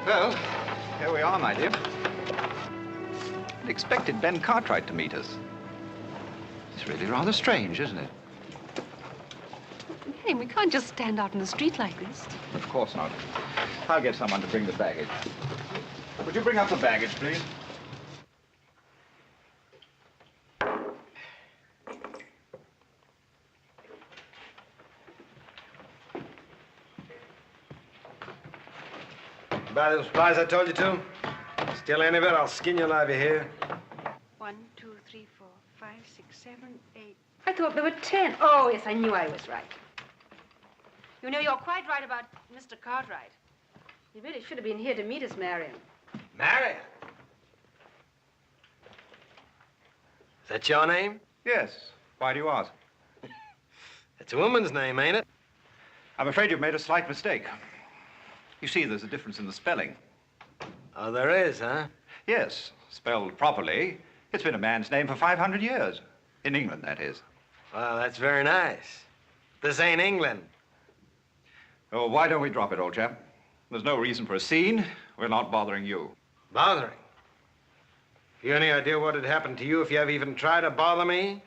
Well, here we are, my dear. I expected Ben Cartwright to meet us. It's really rather strange, isn't it? Hey, we can't just stand out in the street like this. Of course not. I'll get someone to bring the baggage. Would you bring up the baggage, please? Buy the supplies I told you to? Steal any of it, I'll skin you alive, you hear? 1, 2, 3, 4, 5, 6, 7, 8. I thought there were 10. Oh, yes, I knew I was right. You know, you're quite right about Mr. Cartwright. He really should have been here to meet us, Marion. Marion? Is that your name? Yes. Why do you ask? It's a woman's name, ain't it? I'm afraid you've made a slight mistake. You see, there's a difference in the spelling. Oh, there is, huh? Yes, spelled properly, it's been a man's name for 500 years. In England, that is. Well, that's very nice. This ain't England. Oh, why don't we drop it, old chap? There's no reason for a scene. We're not bothering you. Bothering? You any idea what would happen to you if you ever even tried to bother me?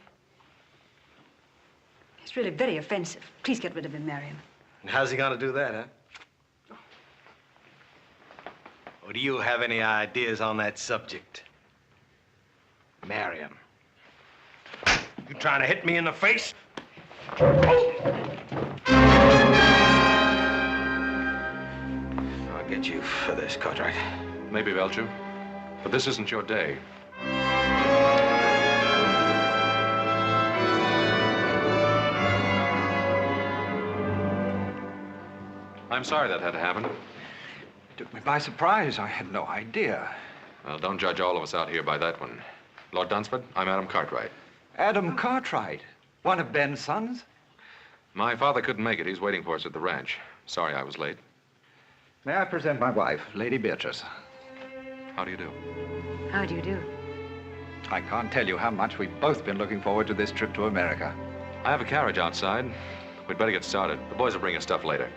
He's really very offensive. Please get rid of him, Marion. And how's he gonna do that, huh? Or do you have any ideas on that subject? Marion. You trying to hit me in the face? I'll get you for this, Cartwright. Maybe, Belcher, but this isn't your day. I'm sorry that had to happen. Took me by surprise. I had no idea. Well, don't judge all of us out here by that one. Lord Dunsford, I'm Adam Cartwright. Adam Cartwright? One of Ben's sons? My father couldn't make it. He's waiting for us at the ranch. Sorry I was late. May I present my wife, Lady Beatrice? How do you do? How do you do? I can't tell you how much we've both been looking forward to this trip to America. I have a carriage outside. We'd better get started. The boys will bring us stuff later.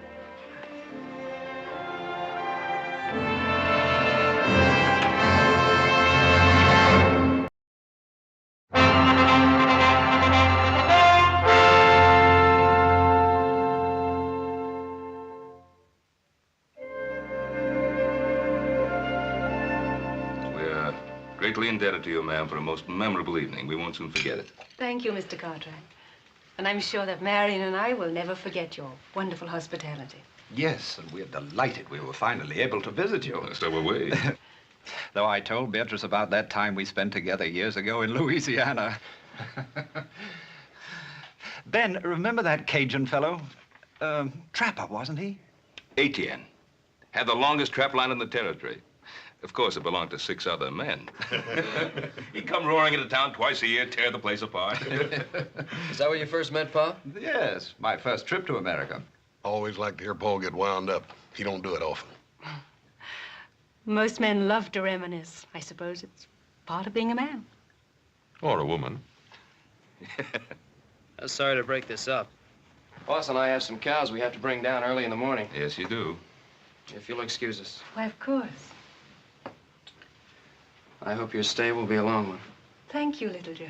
Greatly indebted to you, ma'am, for a most memorable evening. We won't soon forget it. Thank you, Mr. Cartwright. And I'm sure that Marion and I will never forget your wonderful hospitality. Yes, and we're delighted we were finally able to visit you. So were we. Though I told Beatrice about that time we spent together years ago in Louisiana. Ben, remember that Cajun fellow? Trapper, wasn't he? Etienne. Had the longest trap line in the territory. Of course, it belonged to 6 other men. He'd come roaring into town twice a year, tear the place apart. Is that where you first met Pa? Yes, my first trip to America. Always like to hear Paul get wound up. He don't do it often. Most men love to reminisce. I suppose it's part of being a man. Or a woman. I'm sorry to break this up. Boss and I have some cows we have to bring down early in the morning. Yes, you do. If you'll excuse us. Why, of course. I hope your stay will be a long one. Thank you, little Joe.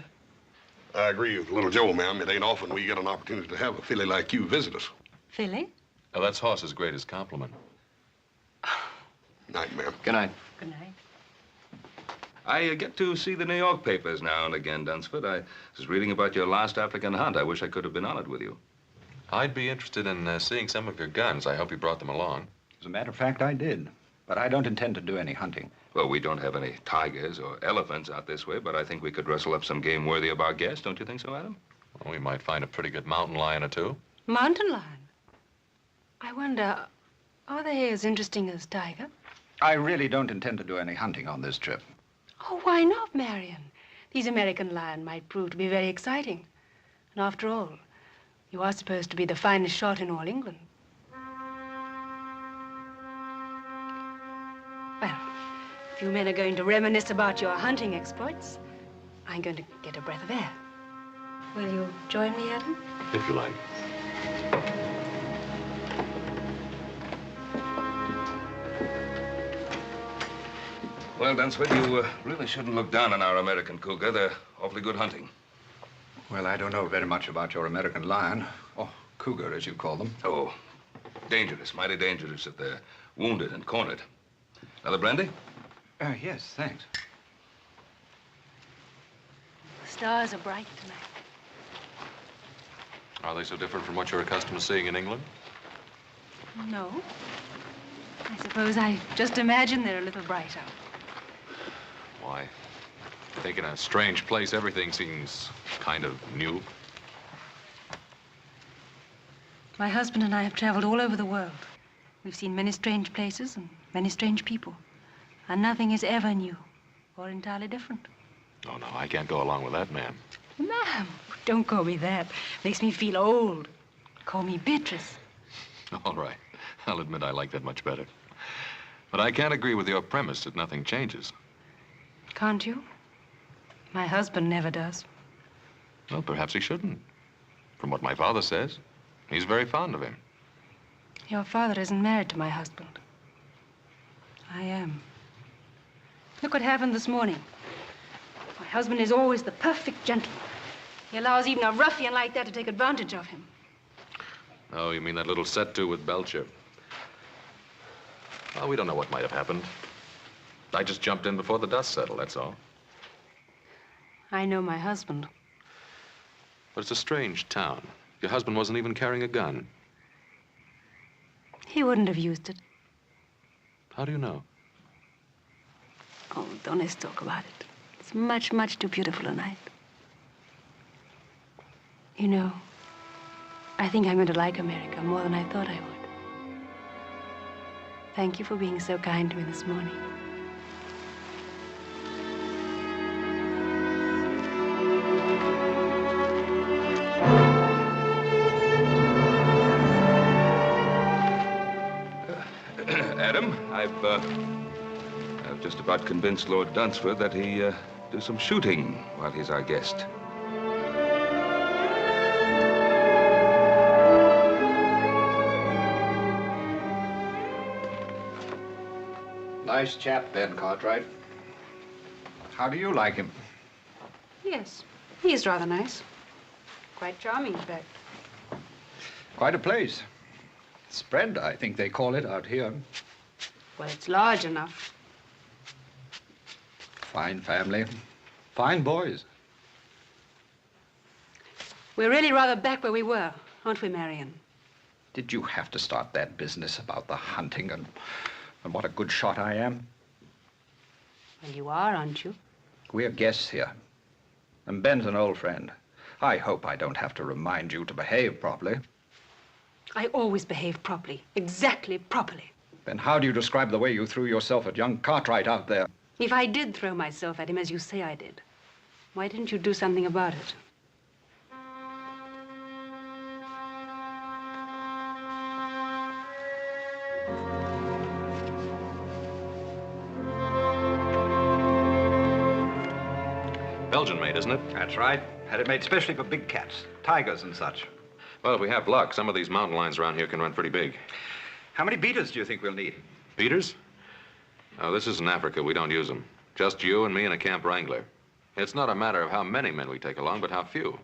I agree with little Joe, ma'am. It ain't often we get an opportunity to have a filly like you visit us. Philly? Now, that's Hoss's greatest compliment. Night, ma'am. Good night. Good night. I get to see the New York papers now and again, Dunsford. I was reading about your last African hunt. I wish I could have been on it with you. I'd be interested in seeing some of your guns. I hope you brought them along. As a matter of fact, I did. But I don't intend to do any hunting. Well, we don't have any tigers or elephants out this way, but I think we could rustle up some game worthy of our guest. Don't you think so, Adam? Well, we might find a pretty good mountain lion or two. Mountain lion? I wonder, are they as interesting as tiger? I really don't intend to do any hunting on this trip. Oh, why not, Marion? These American lion might prove to be very exciting. And after all, you are supposed to be the finest shot in all England. Well, if you men are going to reminisce about your hunting exploits, I'm going to get a breath of air. Will you join me, Adam? If you like. Well, Dunsford, you really shouldn't look down on our American cougar. They're awfully good hunting. Well, I don't know very much about your American lion, or cougar, as you call them. Oh, dangerous, mighty dangerous if they're wounded and cornered. Another brandy? Yes, thanks. The stars are bright tonight. Are they so different from what you're accustomed to seeing in England? No. I suppose I just imagine they're a little brighter. Why? I think in a strange place, everything seems kind of new. My husband and I have traveled all over the world. We've seen many strange places and many strange people. And nothing is ever new or entirely different. Oh, no, I can't go along with that, ma'am. Ma'am, don't call me that. Makes me feel old. Call me Beatrice. All right. I'll admit I like that much better. But I can't agree with your premise that nothing changes. Can't you? My husband never does. Well, perhaps he shouldn't. From what my father says, he's very fond of him. Your father isn't married to my husband. I am. Look what happened this morning. My husband is always the perfect gentleman. He allows even a ruffian like that to take advantage of him. Oh, you mean that little set-to with Belcher? Well, we don't know what might have happened. I just jumped in before the dust settled, that's all. I know my husband. But it's a strange town. Your husband wasn't even carrying a gun. He wouldn't have used it. How do you know? Oh, don't let's talk about it. It's much, much too beautiful a night. You know, I think I'm going to like America more than I thought I would. Thank you for being so kind to me this morning. Adam, I've just about convinced Lord Dunsford that he do some shooting while he's our guest. Nice chap, Ben Cartwright. How do you like him? Yes, he's rather nice. Quite charming, in fact. Quite a place. Spread, I think they call it out here. Well, it's large enough. Fine family. Fine boys. We're really rather back where we were, aren't we, Marion? Did you have to start that business about the hunting and what a good shot I am? Well, you are, aren't you? We're guests here. And Ben's an old friend. I hope I don't have to remind you to behave properly. I always behave properly. Exactly properly. Then how do you describe the way you threw yourself at young Cartwright out there? If I did throw myself at him as you say I did, why didn't you do something about it? Belgian made, isn't it? That's right. Had it made specially for big cats, tigers and such. Well, if we have luck, some of these mountain lions around here can run pretty big. How many beaters do you think we'll need? Beaters? Oh, this isn't Africa. We don't use them. Just you and me and a camp wrangler. It's not a matter of how many men we take along, but how few.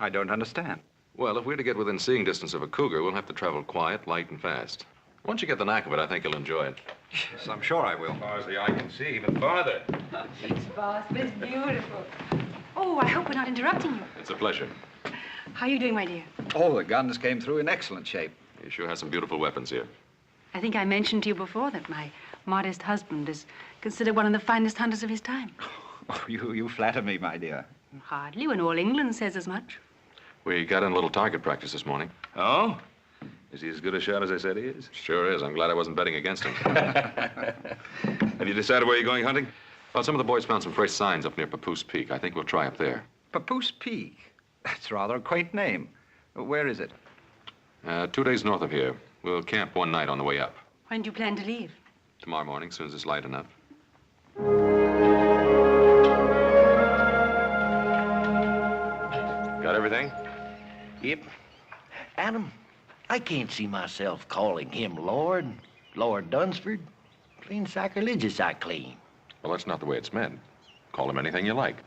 I don't understand. Well, if we're to get within seeing distance of a cougar, we'll have to travel quiet, light, and fast. Once you get the knack of it, I think you'll enjoy it. Yes, I'm sure I will. As far as the eye can see, even farther. Thanks, boss. It's beautiful. Oh, I hope we're not interrupting you. It's a pleasure. How are you doing, my dear? All the guns came through in excellent shape. You sure have some beautiful weapons here. I think I mentioned to you before that my modest husband is considered one of the finest hunters of his time. Oh, you flatter me, my dear. Hardly, when all England says as much. We got in a little target practice this morning. Oh? Is he as good a shot as I said he is? Sure is. I'm glad I wasn't betting against him. Have you decided where you're going hunting? Well, some of the boys found some fresh signs up near Papoose Peak. I think we'll try up there. Papoose Peak. That's rather a quaint name. Where is it? 2 days north of here. We'll camp one night on the way up. When do you plan to leave? Tomorrow morning, as soon as it's light enough. Got everything? Yep. Adam, I can't see myself calling him Lord Dunsford. Plain sacrilegious, I claim. Well, that's not the way it's meant. Call him anything you like.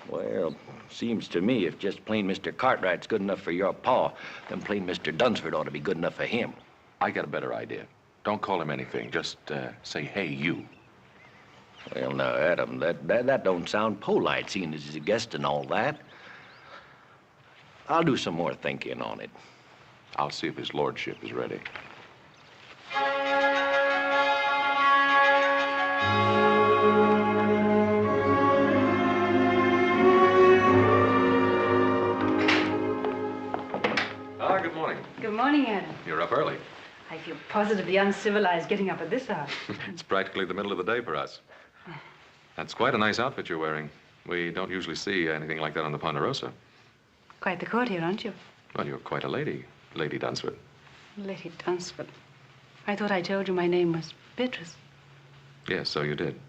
Well, seems to me if just plain Mr. Cartwright's good enough for your pa, then plain Mr. Dunsford ought to be good enough for him. I got a better idea. Don't call him anything. Just say, hey, you. Well, now, Adam, that don't sound polite, seeing as he's a guest and all that. I'll do some more thinking on it. I'll see if his lordship is ready. Good morning. Good morning, Adam. You're up early. I feel positively uncivilized getting up at this hour. It's practically the middle of the day for us. That's quite a nice outfit you're wearing. We don't usually see anything like that on the Ponderosa. Quite the courtier, aren't you? Well, you're quite a lady, Lady Dunsford. Lady Dunsford. I thought I told you my name was Beatrice. Yes, so you did.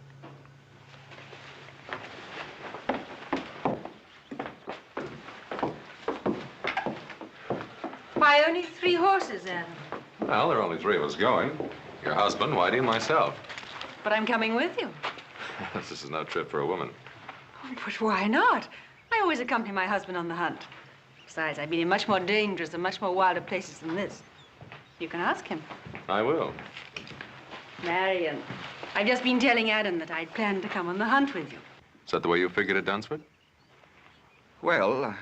Why, only 3 horses, Adam? Well, there are only 3 of us going. Your husband, Whitey, and myself. But I'm coming with you. This is no trip for a woman. Oh, but why not? I always accompany my husband on the hunt. Besides, I've been in much more dangerous and much more wilder places than this. You can ask him. I will. Marion, I've just been telling Adam that I'd planned to come on the hunt with you. Is that the way you figured it, Dunsford? Well,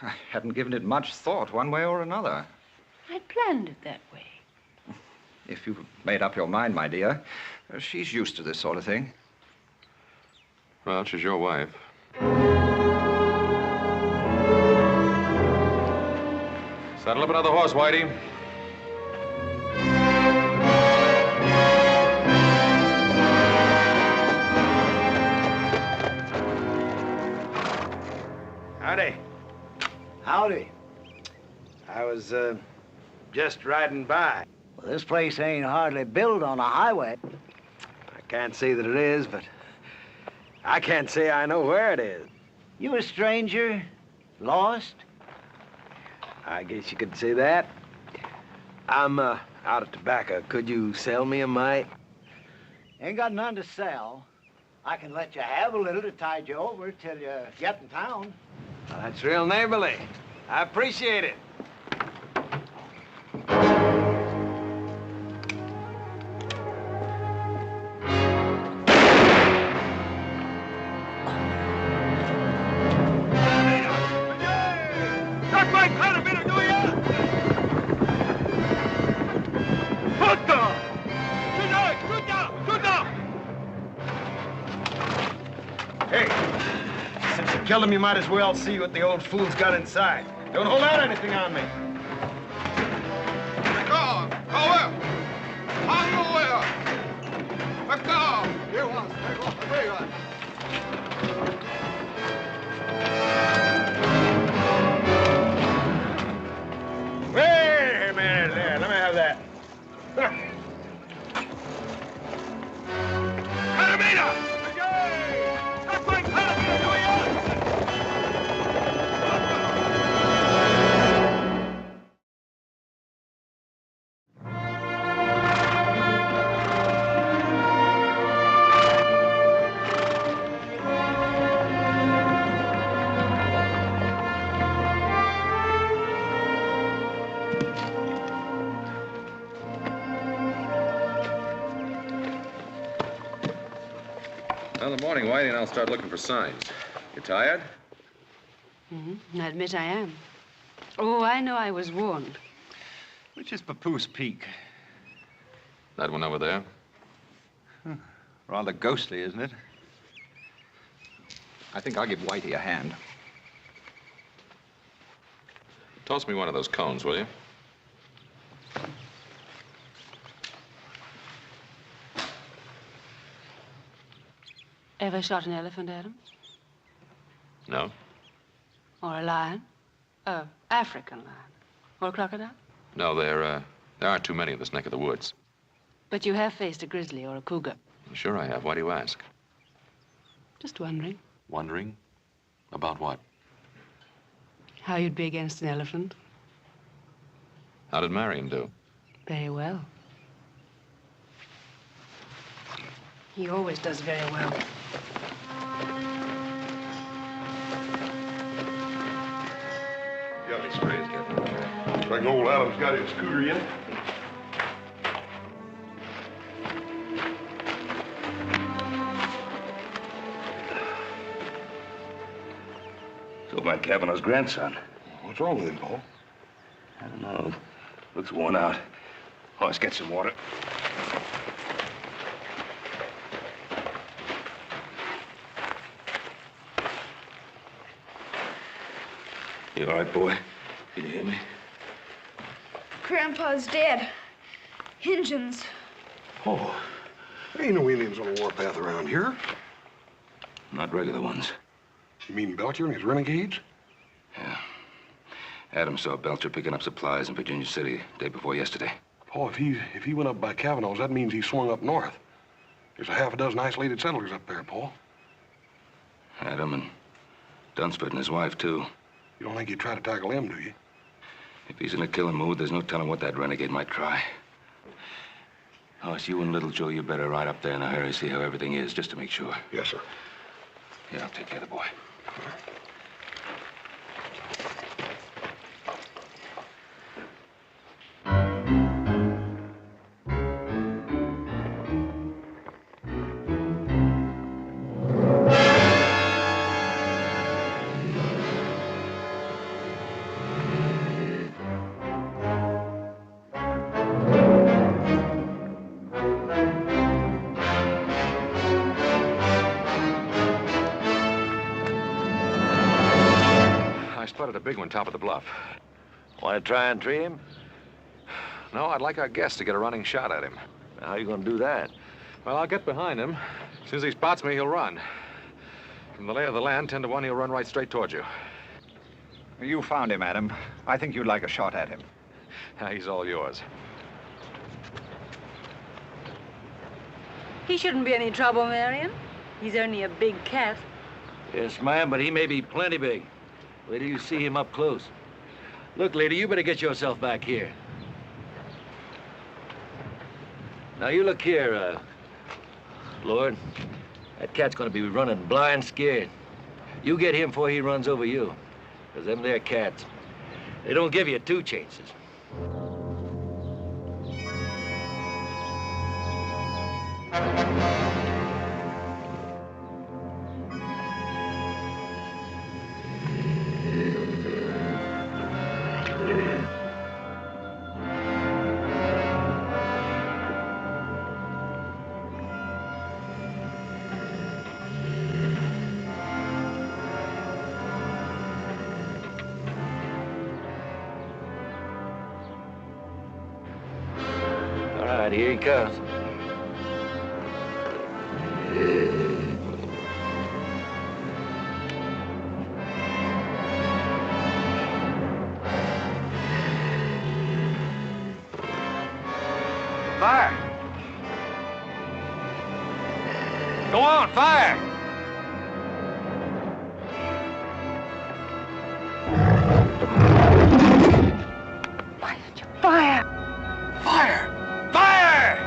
I hadn't given it much thought one way or another. I'd planned it that way. If you've made up your mind, my dear, she's used to this sort of thing. Well, she's your wife. Saddle up another horse, Whitey. Howdy. Howdy. I was, just riding by. Well, this place ain't hardly built on a highway. I can't say that it is, but I can't say I know where it is. You a stranger? Lost? I guess you could say that. I'm, out of tobacco. Could you sell me a mite? Ain't got none to sell. I can let you have a little to tide you over till you get in town. Well, that's real neighborly. I appreciate it. Hey, since you killed him, you might as well see what the old fool's got inside. Don't hold out anything on me. Wait a minute there. Let me have that. Well, the morning, Whitey, and I'll start looking for signs. You tired? Mm-hmm. I admit I am. Oh, I know I was warned. Which is Papoose Peak? That one over there? Rather ghostly, isn't it? I think I'll give Whitey a hand. Toss me one of those cones, will you? Ever shot an elephant, Adam? No? Or a lion? African lion? Or a crocodile? No, there aren't too many in this neck of the woods. But you have faced a grizzly or a cougar. Sure I have. Why do you ask? Just wondering Wondering? About what? how you'd be against an elephant. How did Marion do? Very well. He always does very well. Got any strays, Captain? Looks like old Adam's got his scooter yet. So my Kavanaugh's grandson. What's wrong with him, Paul? I don't know. Looks worn out. Oh, let's get some water. You all right, boy? Can you hear me? Grandpa's dead. Injuns. Oh, there ain't no Indians on the warpath around here. Not regular ones. You mean Belcher and his renegades? Yeah. Adam saw Belcher picking up supplies in Virginia City day before yesterday. Paul, if he went up by Kavanaugh's, that means he swung up north. There's a half a dozen isolated settlers up there, Paul. Adam and Dunsford and his wife, too. You don't think he'd try to tackle them, do you? If he's in a killing mood, there's no telling what that renegade might try. Oh, it's you and Little Joe. You better ride up there in a hurry, see how everything is, just to make sure. Yes, sir. Yeah, I'll take care of the boy. A big one top of the bluff. Want to try and tree him? No, I'd like our guest to get a running shot at him. How are you going to do that? Well, I'll get behind him. As soon as he spots me, he'll run. From the lay of the land, 10 to 1, he'll run right straight towards you. You found him, Adam. I think you'd like a shot at him. He's all yours. He shouldn't be any trouble, Marion. He's only a big cat. Yes, ma'am, but he may be plenty big. Wait till you see him up close. Look, lady, you better get yourself back here. Now, you look here, Lord. That cat's gonna be running blind scared. You get him before he runs over you. Because them there cats, they don't give you two chances. All right, here he comes. Fire! Go on, fire! Why did you fire? Fire! Fire!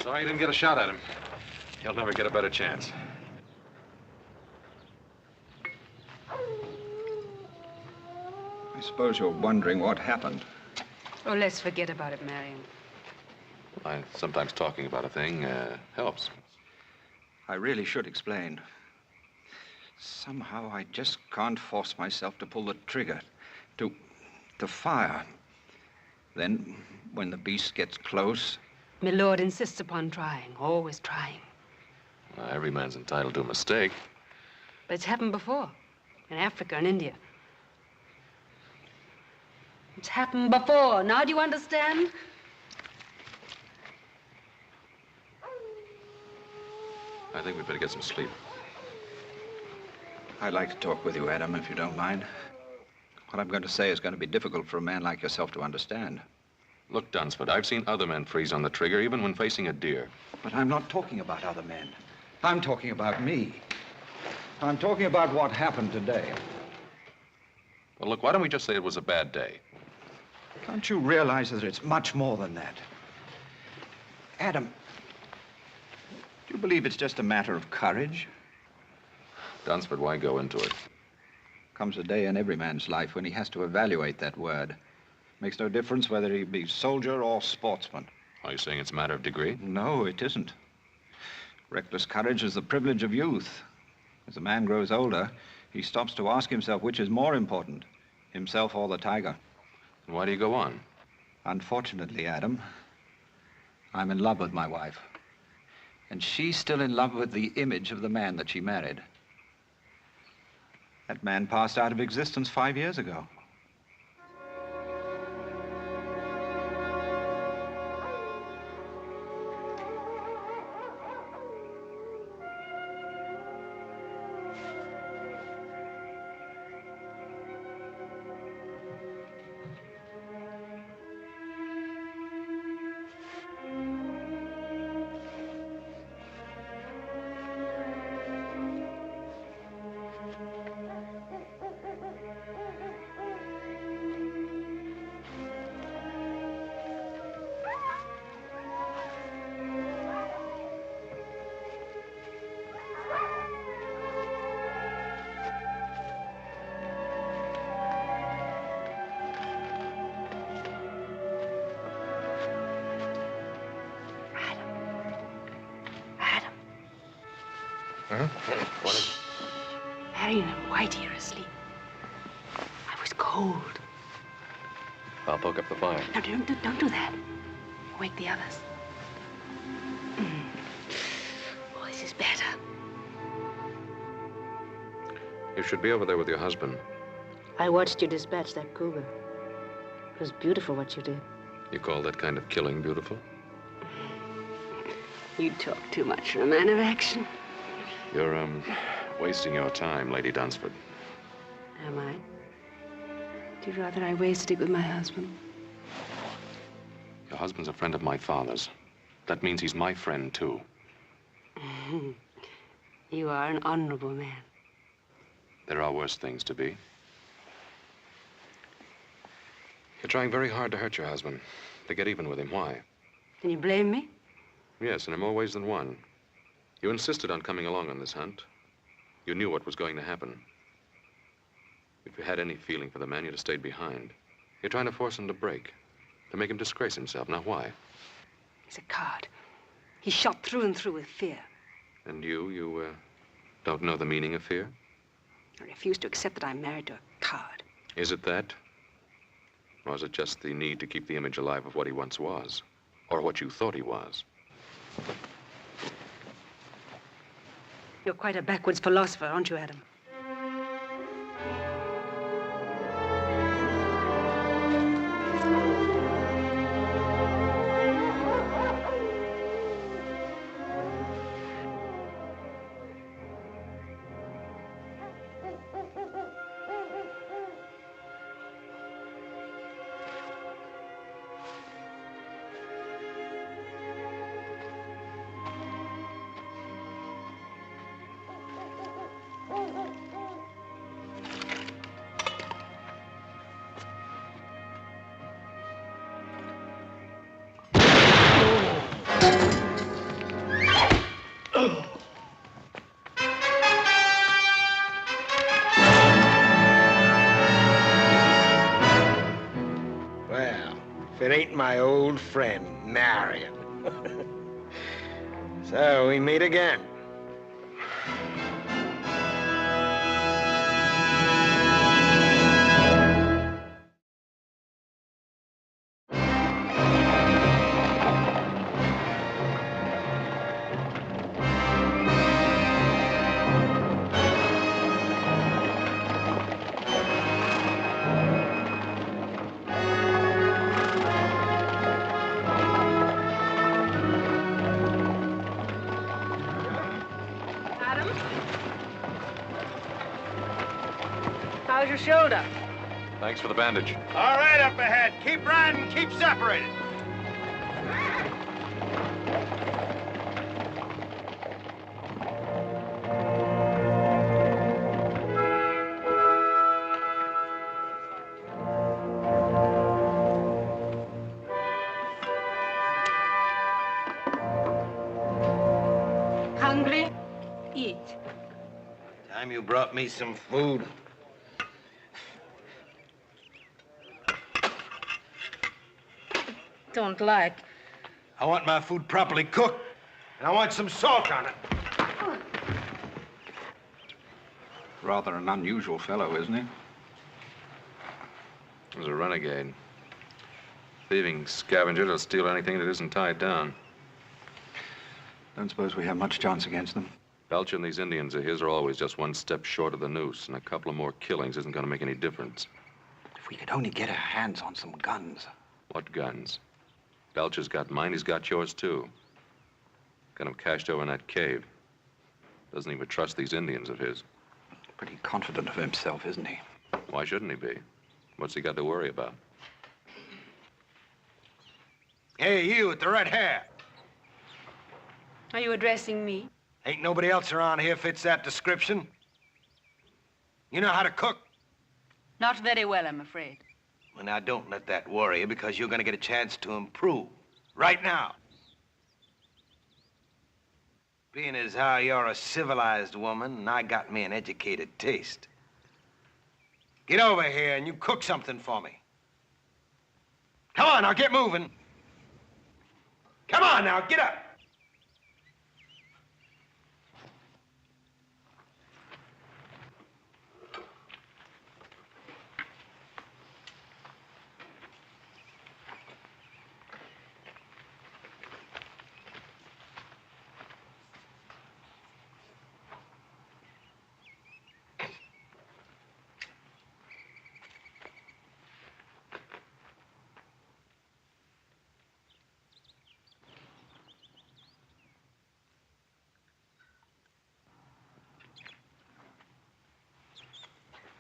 Sorry you didn't get a shot at him. He'll never get a better chance. I suppose you're wondering what happened. Oh, let's forget about it, Marion. Sometimes talking about a thing helps. I really should explain. Somehow I just can't force myself to pull the trigger, to fire. Then, when the beast gets close... My lord insists upon trying, always trying. Every man's entitled to a mistake. But it's happened before, in Africa and India. It's happened before. Now do you understand? I think we'd better get some sleep. I'd like to talk with you, Adam, if you don't mind. What I'm going to say is going to be difficult for a man like yourself to understand. Look, Dunsford, I've seen other men freeze on the trigger, even when facing a deer. But I'm not talking about other men. I'm talking about me. I'm talking about what happened today. Well, look, why don't we just say it was a bad day? Can't you realize that it's much more than that? Adam, do you believe it's just a matter of courage? Dunsford, why go into it? Comes a day in every man's life when he has to evaluate that word. Makes no difference whether he be soldier or sportsman. Are you saying it's a matter of degree? No, it isn't. Reckless courage is the privilege of youth. As a man grows older, he stops to ask himself which is more important, himself or the tiger. And why do you go on? Unfortunately, Adam, I'm in love with my wife. And she's still in love with the image of the man that she married. That man passed out of existence 5 years ago. Huh? What is... Marion and Whitey are asleep. I was cold. I'll poke up the fire. No, don't do that. Wake the others. Oh, this is better. You should be over there with your husband. I watched you dispatch that cougar. It was beautiful what you did. You call that kind of killing beautiful? You talk too much for a man of action. You're, wasting your time, Lady Dunsford. Am I? Do you rather I wasted it with my husband? Your husband's a friend of my father's. That means he's my friend, too. You are an honorable man. There are worse things to be. You're trying very hard to hurt your husband, to get even with him. Why? Can you blame me? Yes, and in more ways than one. You insisted on coming along on this hunt. You knew what was going to happen. If you had any feeling for the man, you'd have stayed behind. You're trying to force him to break, to make him disgrace himself. Now, why? He's a coward. He's shot through and through with fear. And you don't know the meaning of fear? I refuse to accept that I'm married to a coward. Is it that? Or is it just the need to keep the image alive of what he once was? Or what you thought he was? You're quite a backwards philosopher, aren't you, Adam? If it ain't my old friend, Marion. So we meet again. How's your shoulder? Thanks for the bandage. All right, up ahead. Keep riding, keep separated. hungry? Eat. Time you brought me some food. Don't like. I want my food properly cooked, and I want some salt on it. Rather an unusual fellow, isn't he? He's a renegade. Thieving scavenger to steal anything that isn't tied down. Don't suppose we have much chance against them. Belcher and these Indians of his are always just one step short of the noose, and a couple of more killings isn't going to make any difference. If we could only get our hands on some guns. What guns? Belcher's got mine, he's got yours, too. Got him cached over in that cave. Doesn't even trust these Indians of his. Pretty confident of himself, isn't he? Why shouldn't he be? What's he got to worry about? Hey, you with the red hair. Are you addressing me? Ain't nobody else around here fits that description. You know how to cook? Not very well, I'm afraid. Well, now, don't let that worry you, because you're gonna get a chance to improve. Right now. Being as how you're a civilized woman, and I got me an educated taste. Get over here and you cook something for me. Come on, now, get moving. Come on, now, get up.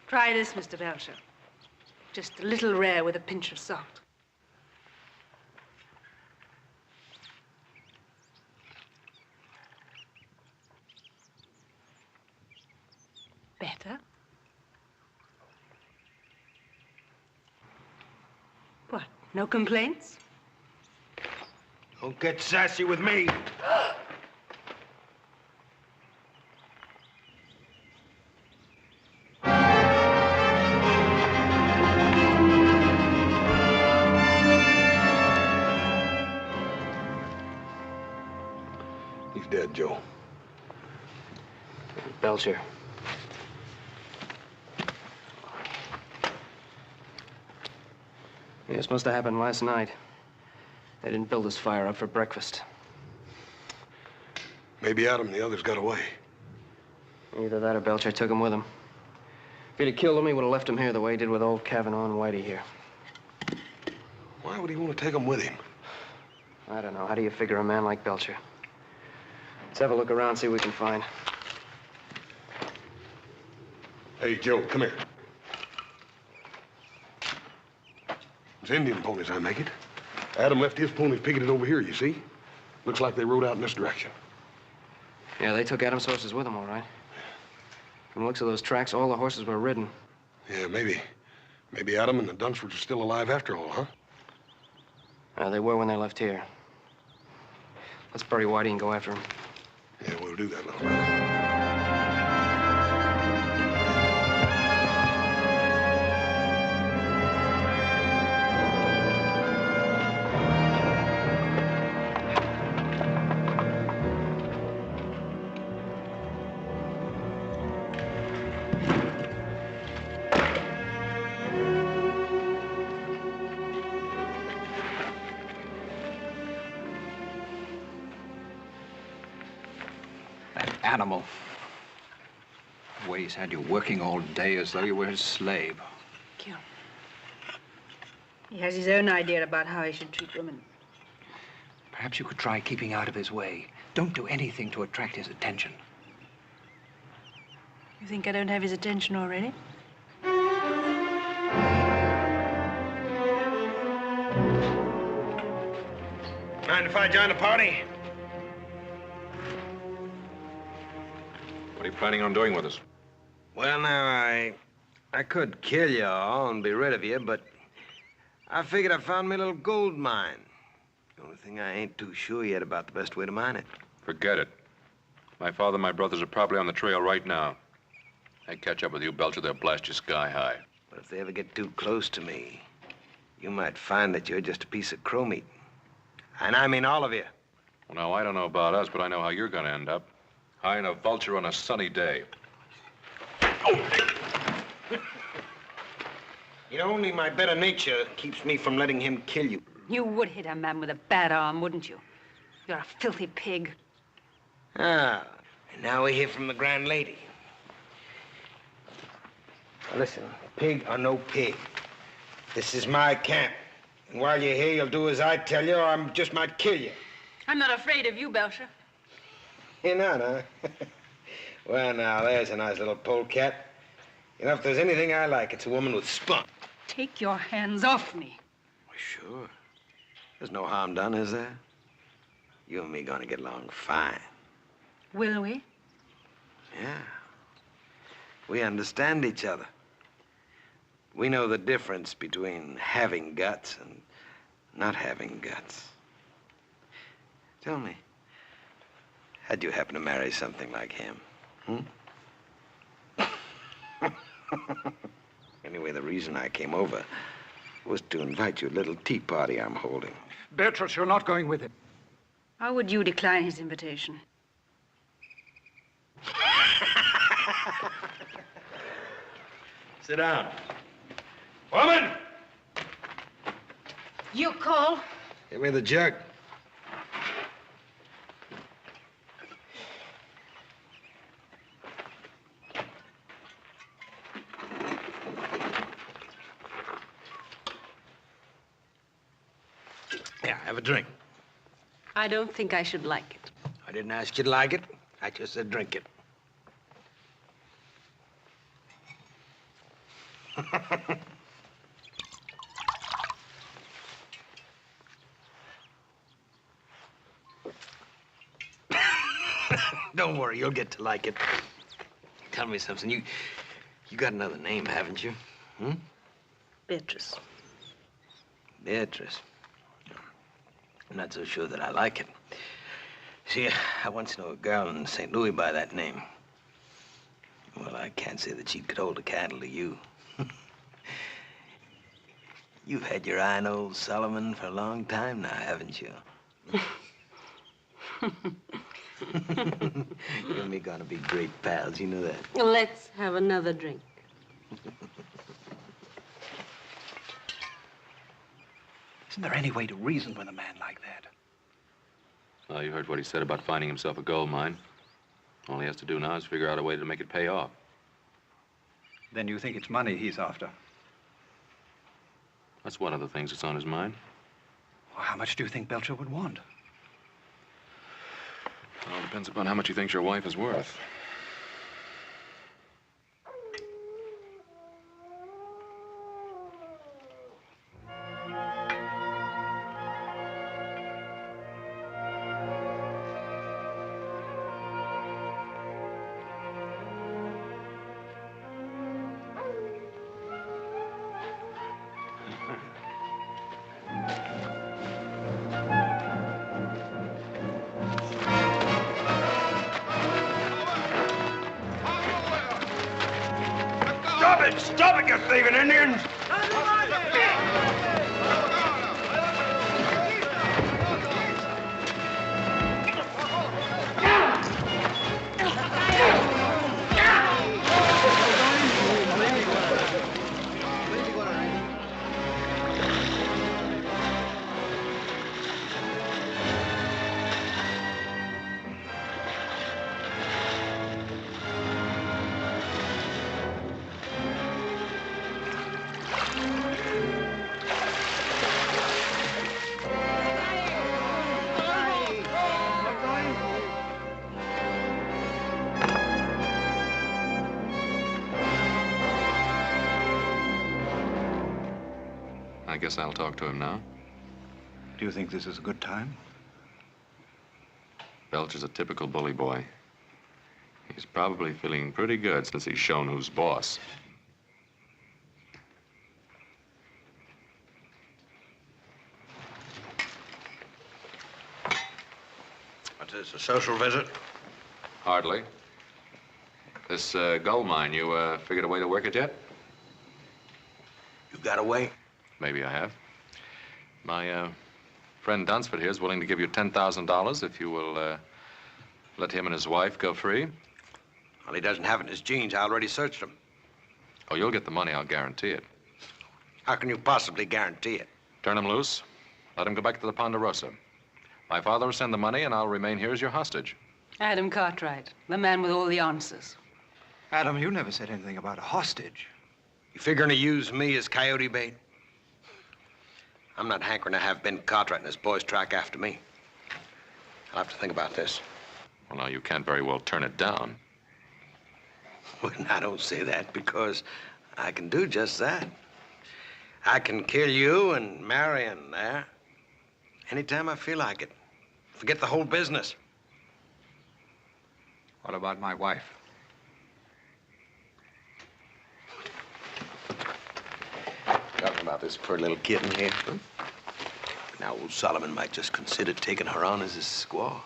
Try this, Mr. Belcher. Just a little rare with a pinch of salt. Better? What, no complaints? Don't get sassy with me. He's dead, Joe. Belcher. Yeah, this must have happened last night. They didn't build this fire up for breakfast. Maybe Adam and the others got away. Either that or Belcher took him with him. If he'd have killed him, he would have left him here the way he did with old Kavanaugh and Whitey here. Why would he want to take them with him? I don't know. How do you figure a man like Belcher? Let's have a look around, see what we can find. Hey, Joe, come here. It's Indian ponies, I make it. Adam left his ponies picketed over here, you see? Looks like they rode out in this direction. Yeah, they took Adam's horses with them, all right. From the looks of those tracks, all the horses were ridden. Yeah, maybe. Maybe Adam and the Dunsfords are still alive after all, huh? They were when they left here. Let's bury Whitey and go after him. Yeah, we'll do that, little brother. Animal. The way he's had you working all day as though you were his slave. Kill. He has his own idea about how he should treat women. Perhaps you could try keeping out of his way. Don't do anything to attract his attention. You think I don't have his attention already? Mind if I join the party? What are you planning on doing with us? Well, now, I could kill you all and be rid of you, but I figured I found me a little gold mine. The only thing I ain't too sure yet about the best way to mine it. Forget it. My father and my brothers are probably on the trail right now. They catch up with you, Belcher, they'll blast you sky high. But if they ever get too close to me, you might find that you're just a piece of crow meat. And I mean all of you. Well, now, I don't know about us, but I know how you're going to end up. High in a vulture on a sunny day. You know, only my better nature keeps me from letting him kill you. You would hit a man with a bad arm, wouldn't you? You're a filthy pig. Ah, and now we hear from the grand lady. Now listen, pig or no pig, this is my camp. And while you're here, you'll do as I tell you, or I just might kill you. I'm not afraid of you, Belcher. You're not, huh? Well, now, there's a nice little polecat. You know, if there's anything I like, it's a woman with spunk. Take your hands off me. Well, sure. There's no harm done, is there? You and me gonna get along fine. Will we? Yeah. We understand each other. We know the difference between having guts and not having guts. Tell me, how'd you happen to marry something like him? Anyway, the reason I came over was to invite you to a little tea party I'm holding. Beatrice, you're not going with him. How would you decline his invitation? Sit down. Woman! You call? Give me the jug. Yeah, have a drink. I don't think I should like it. I didn't ask you to like it. I just said drink it. Don't worry, you'll get to like it. Tell me something. You got another name, haven't you? Beatrice. Beatrice. I'm not so sure that I like it. See, I once knew a girl in St. Louis by that name. Well, I can't say that she could hold a candle to you. You've had your eye on old Solomon for a long time now, haven't you? You and me gonna be great pals, you know that? Let's have another drink. Isn't there any way to reason with a man like that? Well, you heard what he said about finding himself a gold mine. All he has to do now is figure out a way to make it pay off. Then you think it's money he's after? That's one of the things that's on his mind. Well, how much do you think Belcher would want? It all depends upon how much he thinks your wife is worth. Stop it, you thieving Indians! I guess I'll talk to him now. Do you think this is a good time? Belcher's a typical bully boy. He's probably feeling pretty good since he's shown who's boss. What's this, a social visit? Hardly. This gold mine, you figured a way to work it yet? You got away? Maybe I have. My friend Dunsford here is willing to give you $10,000 if you will let him and his wife go free. Well, he doesn't have it in his jeans. I already searched him. Oh, you'll get the money, I'll guarantee it. How can you possibly guarantee it? Turn him loose. Let him go back to the Ponderosa. My father will send the money, and I'll remain here as your hostage. Adam Cartwright, the man with all the answers. Adam, you never said anything about a hostage. You figuring to use me as coyote bait? I'm not hankering to have Ben Cartwright and his boys track after me. I'll have to think about this. Well, now, you can't very well turn it down. Well, I don't say that because I can do just that. I can kill you and Marion there anytime I feel like it. Forget the whole business. What about my wife? Talking about this poor little kitten here. Huh? Now, old Solomon might just consider taking her on as his squaw.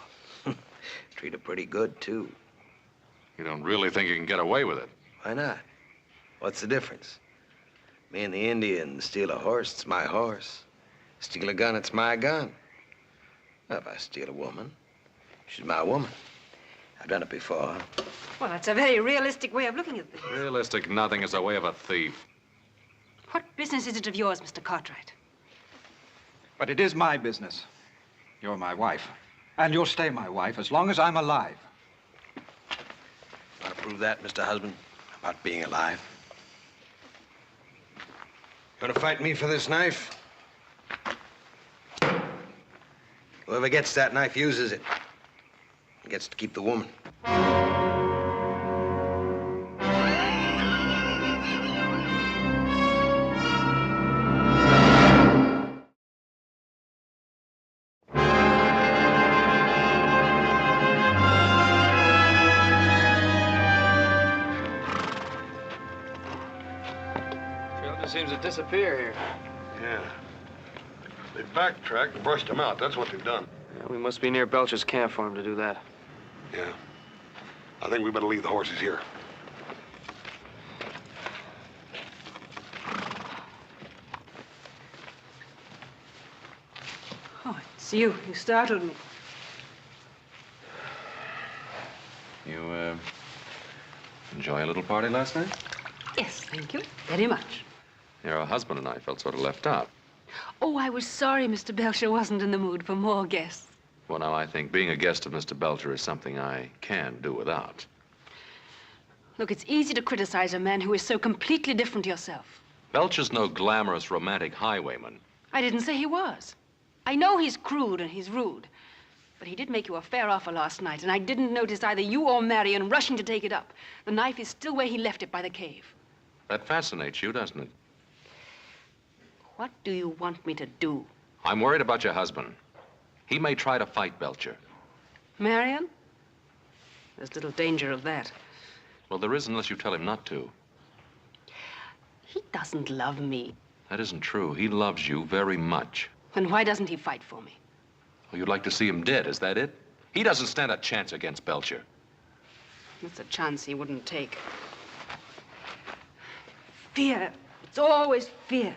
Treat her pretty good, too. You don't really think you can get away with it? Why not? What's the difference? Me and the Indian steal a horse, it's my horse. Steal a gun, it's my gun. Well, if I steal a woman, she's my woman. I've done it before. Well, that's a very realistic way of looking at things. Realistic nothing is the way of a thief. What business is it of yours, Mr. Cartwright? But it is my business. You're my wife. And you'll stay my wife as long as I'm alive. Want to prove that, Mr. Husband? About being alive? Gonna fight me for this knife? Whoever gets that knife uses it. He gets to keep the woman. Seems to disappear here. Yeah. They backtracked and brushed him out. That's what they've done. Yeah, we must be near Belcher's camp for him to do that. Yeah. I think we better leave the horses here. Oh, it's you. You startled me. You, enjoy a little party last night? Yes, thank you. Very much. Your husband and I felt sort of left out. Oh, I was sorry Mr. Belcher wasn't in the mood for more guests. Well, now, I think being a guest of Mr. Belcher is something I can do without. Look, it's easy to criticize a man who is so completely different to yourself. Belcher's no glamorous, romantic highwayman. I didn't say he was. I know he's crude and he's rude. But he did make you a fair offer last night, and I didn't notice either you or Marion rushing to take it up. The knife is still where he left it by the cave. That fascinates you, doesn't it? What do you want me to do? I'm worried about your husband. He may try to fight Belcher. Marion? There's little danger of that. Well, there is unless you tell him not to. He doesn't love me. That isn't true. He loves you very much. Then why doesn't he fight for me? Oh, you'd like to see him dead, is that it? He doesn't stand a chance against Belcher. That's a chance he wouldn't take. Fear. It's always fear.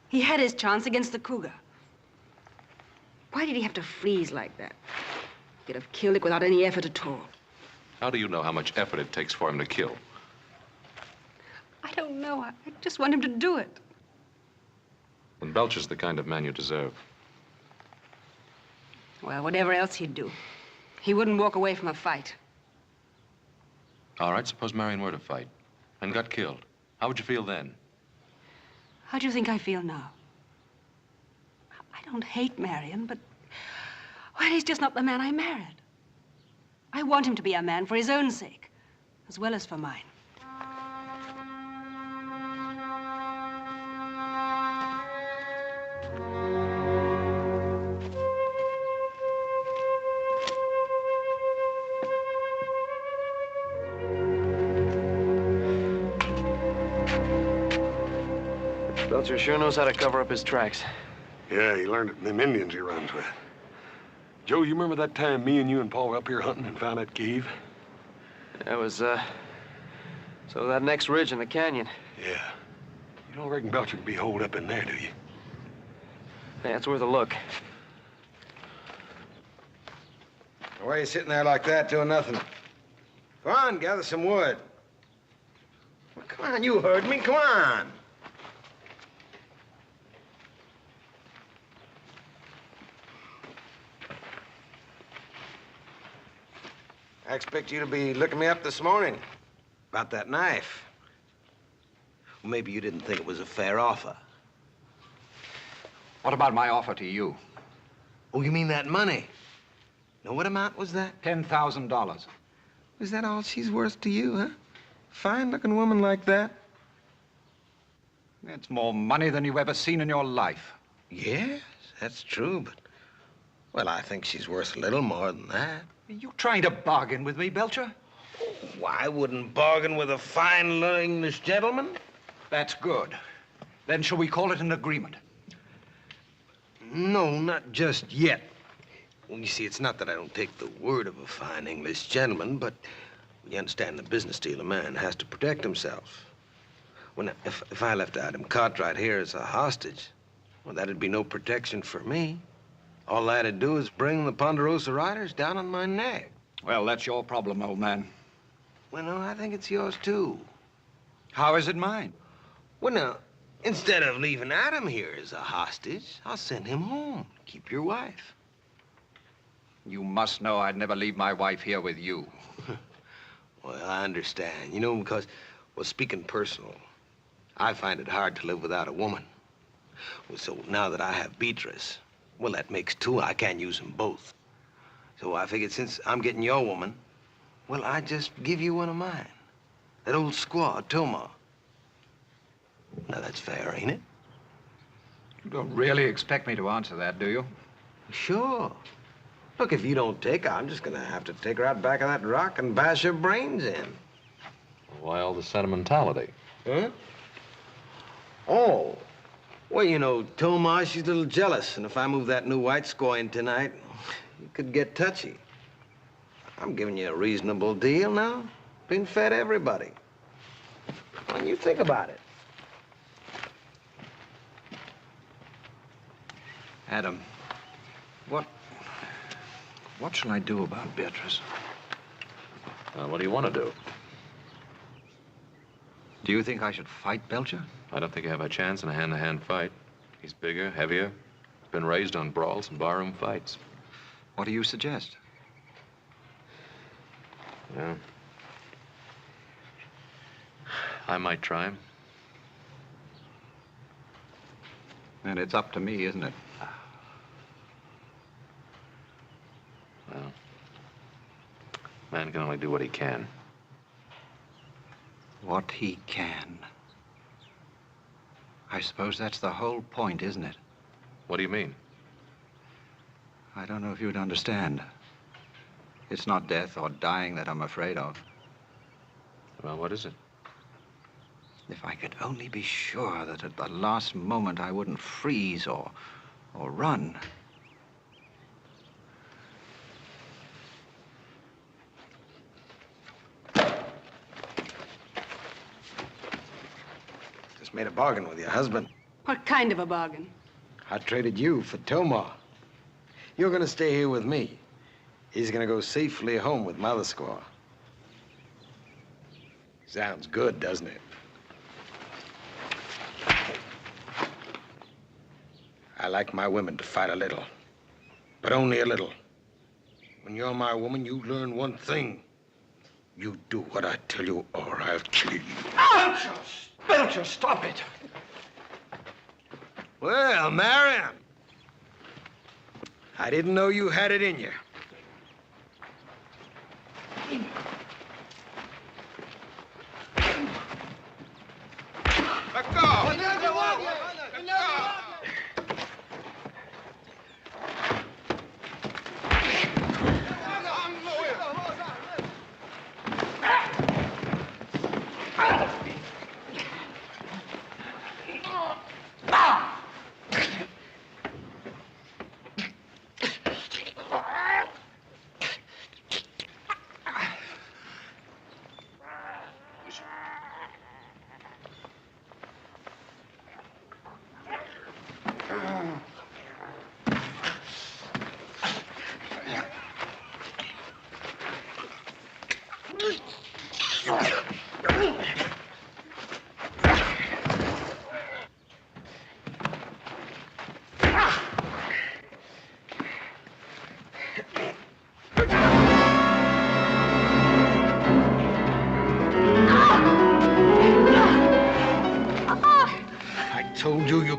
He had his chance against the cougar. Why did he have to freeze like that? He could have killed it without any effort at all. How do you know how much effort it takes for him to kill? I don't know. I just want him to do it. And Belcher's the kind of man you deserve. Well, whatever else he'd do, he wouldn't walk away from a fight. All right, suppose Marion were to fight and got killed. How would you feel then? How do you think I feel now? I don't hate Marion, but... well, he's just not the man I married. I want him to be a man for his own sake, as well as for mine. Belcher sure knows how to cover up his tracks. Yeah, he learned it from them Indians he runs with. Joe, you remember that time me and you and Paul were up here hunting and found that cave? That was, so that next ridge in the canyon. Yeah. You don't reckon Belcher could be holed up in there, do you? Yeah, it's worth a look. Why are you sitting there like that doing nothing? Come on, gather some wood. Well, come on, you heard me. Come on. I expect you to be looking me up this morning about that knife. Well, maybe you didn't think it was a fair offer. What about my offer to you? Oh, you mean that money? Now, what amount was that? $10,000. Is that all she's worth to you, huh? Fine-looking woman like that? It's more money than you've ever seen in your life. Yes, that's true, but... Well, I think she's worth a little more than that. Are you trying to bargain with me, Belcher? Oh, I wouldn't bargain with a fine English gentleman. That's good. Then shall we call it an agreement? No, not just yet. Well, you see, it's not that I don't take the word of a fine English gentleman, but you understand the business deal, a man has to protect himself. Well, now, if I left Adam Cartwright here as a hostage, well, that'd be no protection for me. All I had to do is bring the Ponderosa Riders down on my neck. Well, that's your problem, old man. Well, no, I think it's yours, too. How is it mine? Well, now, instead of leaving Adam here as a hostage, I'll send him home. Keep your wife. You must know I'd never leave my wife here with you. Well, I understand. You know, because, well, speaking personal, I find it hard to live without a woman. Well, so now that I have Beatrice, well, that makes two. I can't use them both. So I figured since I'm getting your woman, well, I just give you one of mine. That old squaw, Toma. Now, that's fair, ain't it? You don't really expect me to answer that, do you? Sure. Look, if you don't take her, I'm just gonna have to take her out back of that rock and bash her brains in. Why all the sentimentality? Huh? Oh. Well, you know, Toma, she's a little jealous, and if I move that new white squaw in tonight, it could get touchy. I'm giving you a reasonable deal now. Been fed everybody. When you think about it. Adam, what shall I do about Beatrice? What do you want to do? Do you think I should fight Belcher? I don't think you have a chance in a hand-to-hand fight. He's bigger, heavier, been raised on brawls and barroom fights. What do you suggest? Yeah. I might try him. And it's up to me, isn't it? Well, man can only do what he can. What he can. I suppose that's the whole point, isn't it? What do you mean? I don't know if you'd understand. It's not death or dying that I'm afraid of. Well, what is it? If I could only be sure that at the last moment I wouldn't freeze or run. Just made a bargain with your husband. What kind of a bargain? I traded you for Toma. You're gonna stay here with me. He's gonna go safely home with Mother Squaw. Sounds good, doesn't it? I like my women to fight a little, but only a little. When you're my woman, you learn one thing. You do what I tell you, or I'll kill you. Belcher! Belcher, stop it! Well, Marion, I didn't know you had it in you. Let go! Let go!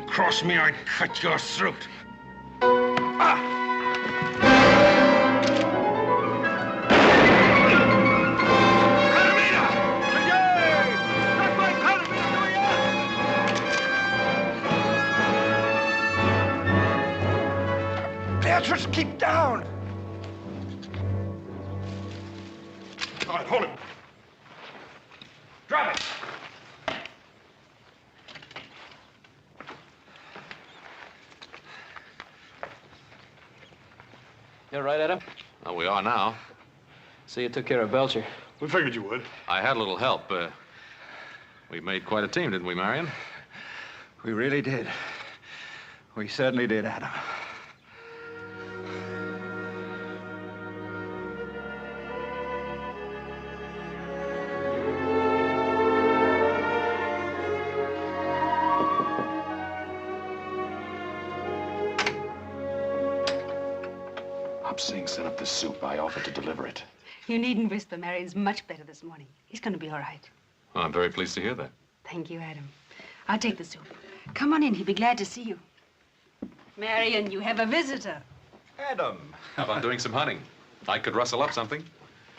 cross me, I'd cut your throat. Beatrice, keep down! All right, hold him. Drop it! You all right, Adam? Well, we are now. So you took care of Belcher. We figured you would. I had a little help. We made quite a team, didn't we, Marion? We really did. We certainly did, Adam. Hobsing sent up the soup. I offered to deliver it. You needn't whisper. Marion's much better this morning. He's going to be all right. Well, I'm very pleased to hear that. Thank you, Adam. I'll take the soup. Come on in. He'll be glad to see you. Marion, you have a visitor. Adam. How about doing some hunting? I could rustle up something.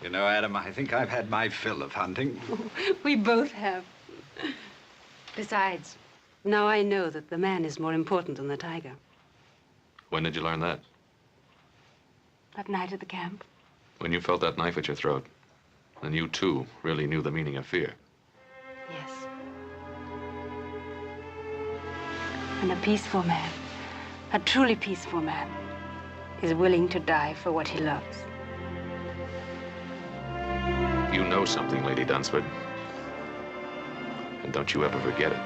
You know, Adam, I think I've had my fill of hunting. We both have. Besides, now I know that the man is more important than the tiger. When did you learn that? That night at the camp. When you felt that knife at your throat. And you, too, really knew the meaning of fear. Yes. And a peaceful man, a truly peaceful man, is willing to die for what he loves. You know something, Lady Dunsford. And don't you ever forget it.